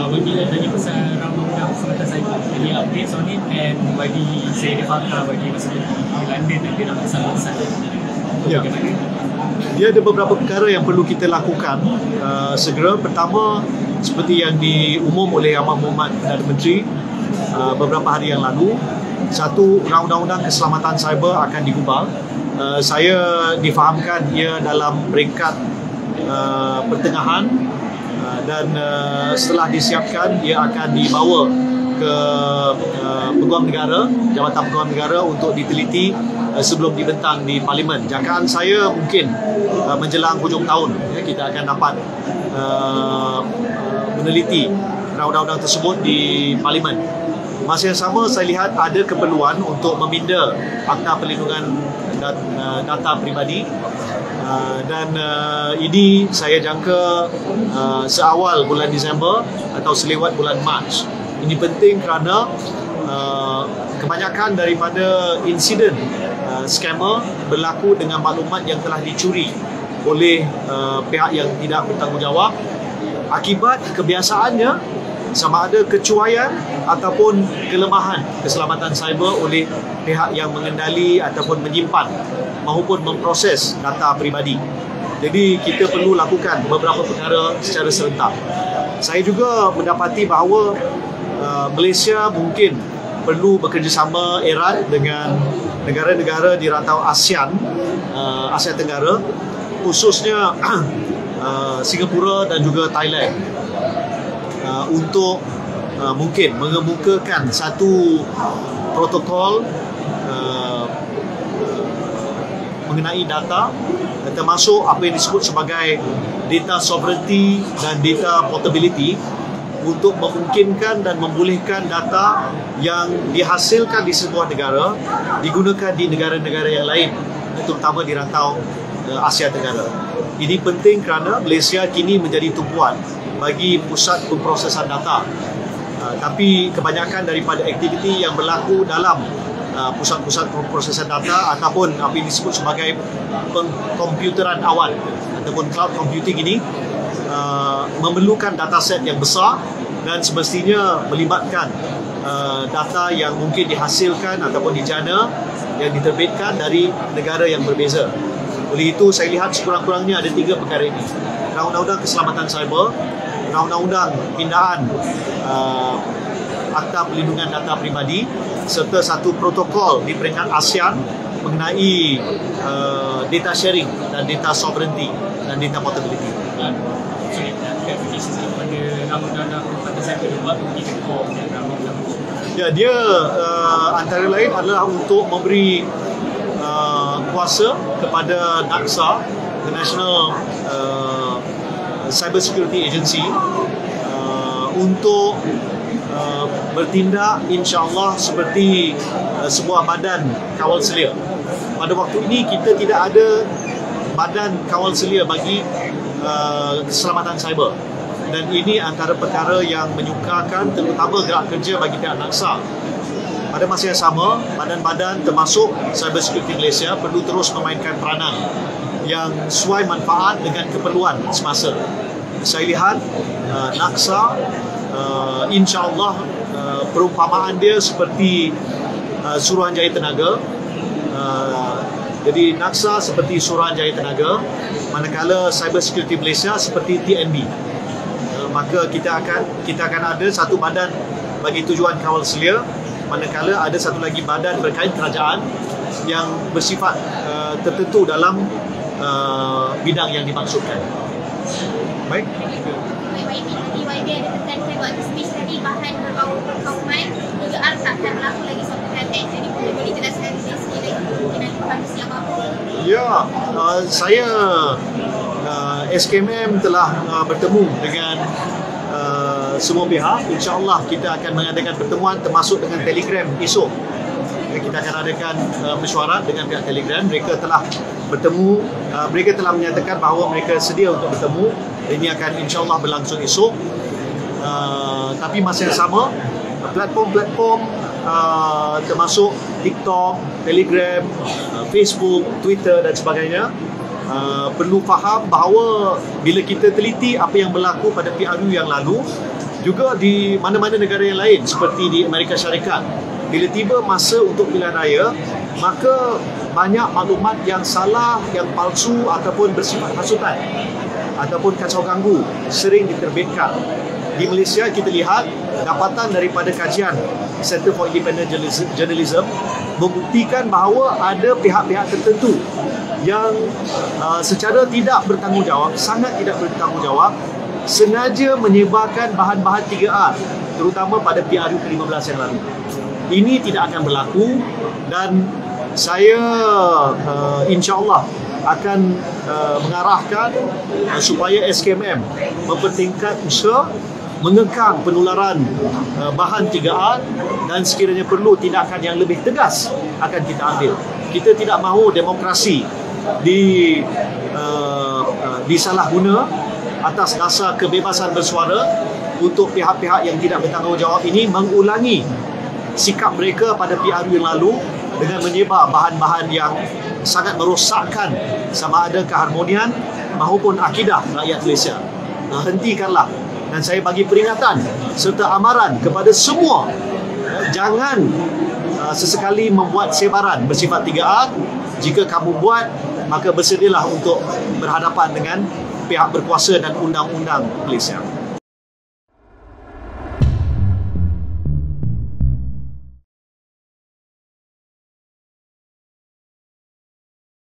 bagi lagi pasal Ramadan semata saya jadi update on it, and bagi saya dia fakta bagi masa di London dan dia nak pasal Ya. Dia ada beberapa perkara yang perlu kita lakukan segera. Pertama, seperti yang diumum oleh Yang Berhormat Perdana Menteri beberapa hari yang lalu, satu, undang-undang keselamatan cyber akan digubal. Saya difahamkan ia dalam peringkat pertengahan, dan setelah disiapkan ia akan dibawa ke Peguam Negara, Jabatan Peguam Negara untuk diteliti sebelum dibentang di Parlimen. Jangkaan saya mungkin menjelang hujung tahun kita akan dapat meneliti undang-undang tersebut di Parlimen. Masa yang sama, saya lihat ada keperluan untuk meminda Akta Perlindungan Data Peribadi, dan ini saya jangka seawal bulan Disember atau selewat bulan Mac. Ini penting kerana kebanyakan daripada insiden scammer berlaku dengan maklumat yang telah dicuri oleh pihak yang tidak bertanggungjawab akibat kebiasaannya sama ada kecuaian ataupun kelemahan keselamatan cyber oleh pihak yang mengendali ataupun menyimpan maupun memproses data peribadi. Jadi kita perlu lakukan beberapa perkara secara serentak. Saya juga mendapati bahawa Malaysia mungkin perlu bekerjasama erat dengan negara-negara di rantau ASEAN, Asia Tenggara, khususnya Singapura dan juga Thailand, untuk mungkin mengemukakan satu protokol mengenai data, termasuk apa yang disebut sebagai data sovereignty dan data portability, untuk memungkinkan dan membolehkan data yang dihasilkan di sebuah negara digunakan di negara-negara yang lain, terutama di rantau Asia Tenggara. Ini penting kerana Malaysia kini menjadi tumpuan bagi pusat pemprosesan data, tapi kebanyakan daripada aktiviti yang berlaku dalam pusat-pusat pemprosesan data ataupun apa yang disebut sebagai pengkomputeran awan ataupun cloud computing ini memerlukan dataset yang besar dan semestinya melibatkan data yang mungkin dihasilkan ataupun dijana yang diterbitkan dari negara yang berbeza. Oleh itu, saya lihat sekurang-kurangnya ada 3 perkara ini: Undang-Undang Keselamatan Cyber, Undang-Undang Pindaan Akta Perlindungan Data Peribadi, serta satu protokol di peringkat ASEAN mengenai data sharing dan data sovereignty dan data portability. Ya, dia antara lain adalah untuk memberi kuasa kepada NACSA, the National Cyber Security Agency, untuk bertindak insya-Allah seperti sebuah badan kawal selia. Pada waktu ini kita tidak ada badan kawal selia bagi keselamatan cyber, dan ini antara perkara yang menyukarkan terutama gerak kerja bagi pihak NACSA. Pada masa yang sama, badan-badan termasuk Cyber Security Malaysia perlu terus memainkan peranan yang sesuai manfaat dengan keperluan semasa. Saya lihat NACSA insya-Allah perumpamaan dia seperti Suruhanjaya Tenaga. Jadi NACSA seperti Suruhanjaya Tenaga, manakala Cyber Security Malaysia seperti TNB. Maka kita akan ada satu badan bagi tujuan kawal selia, manakala ada satu lagi badan berkait kerajaan yang bersifat tertentu dalam bidang yang dimaksudkan. Baik. YB ada tekan saya buat speech tadi, bahan perkauman juga tak berlaku lagi satu konten. Jadi boleh jelaskan sikit lagi dengan kondisi yang apa? Ya, saya SKMM telah bertemu dengan semua pihak. InsyaAllah kita akan mengadakan pertemuan termasuk dengan Telegram esok. Kita akan adakan mesyuarat dengan pihak Telegram. Mereka telah bertemu, mereka telah menyatakan bahawa mereka sedia untuk bertemu. Ini akan insyaAllah berlangsung esok. Tapi masa yang sama, platform-platform termasuk TikTok, Telegram, Facebook, Twitter dan sebagainya perlu faham bahawa bila kita teliti apa yang berlaku pada PRU yang lalu, Juga di mana-mana negara yang lain seperti di Amerika Syarikat, bila tiba masa untuk pilihan raya, maka banyak maklumat yang salah, yang palsu ataupun bersifat hasutan ataupun kacau ganggu sering diterbitkan. Di Malaysia kita lihat dapatan daripada kajian Center for Independent Journalism membuktikan bahawa ada pihak-pihak tertentu yang secara tidak bertanggungjawab, sangat tidak bertanggungjawab, sengaja menyebarkan bahan-bahan 3R terutama pada PRU ke-15 yang lalu. Ini tidak akan berlaku dan saya insya-Allah akan mengarahkan supaya SKMM mempertingkat usaha mengekang penularan bahan 3R dan sekiranya perlu tindakan yang lebih tegas akan kita ambil. Kita tidak mahu demokrasi disalahguna atas dasar kebebasan bersuara untuk pihak-pihak yang tidak bertanggungjawab ini mengulangi sikap mereka pada PRU yang lalu dengan menyebar bahan-bahan yang sangat merosakkan sama ada keharmonian maupun akidah rakyat Malaysia. Hentikanlah, dan saya bagi peringatan serta amaran kepada semua, jangan sesekali membuat sebaran bersifat 3R. Jika kamu buat, maka bersedialah untuk berhadapan dengan pihak berkuasa dan undang-undang Malaysia.